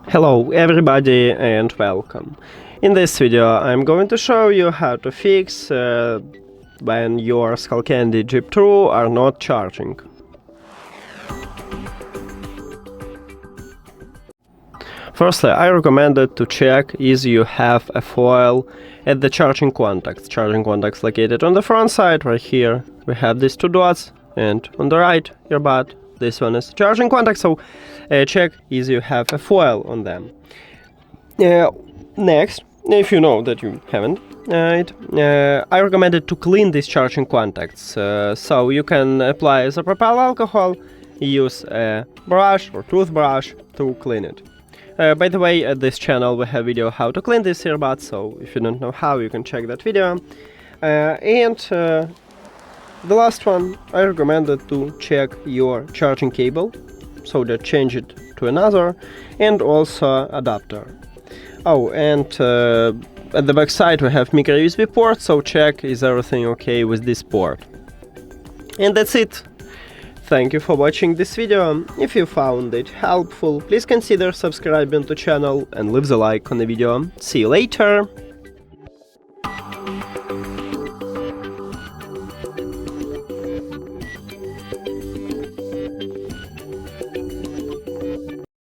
Hello everybody and welcome. In this video I'm going to show you how to fix when your SKULLCANDY Jib True are not charging. Firstly, I recommended to check if you have a foil at the charging contacts. Charging contacts located on the front side, right here. We have these two dots, and on the right, earbud. This one is charging contact, so check if you have a foil on them. Next, if you know that you haven't, I recommended to clean these charging contacts. So you can apply isopropyl alcohol, use a brush or toothbrush to clean it. By the way, at this channel we have video how to clean this earbud, so if you don't know how, you can check that video. The last one, I recommended to check your charging cable, so that change it to another, and also adapter. Oh, and at the back side we have micro USB port, so check is everything okay with this port. And that's it. Thank you for watching this video. If you found it helpful, please consider subscribing to the channel and leave the like on the video. See you later!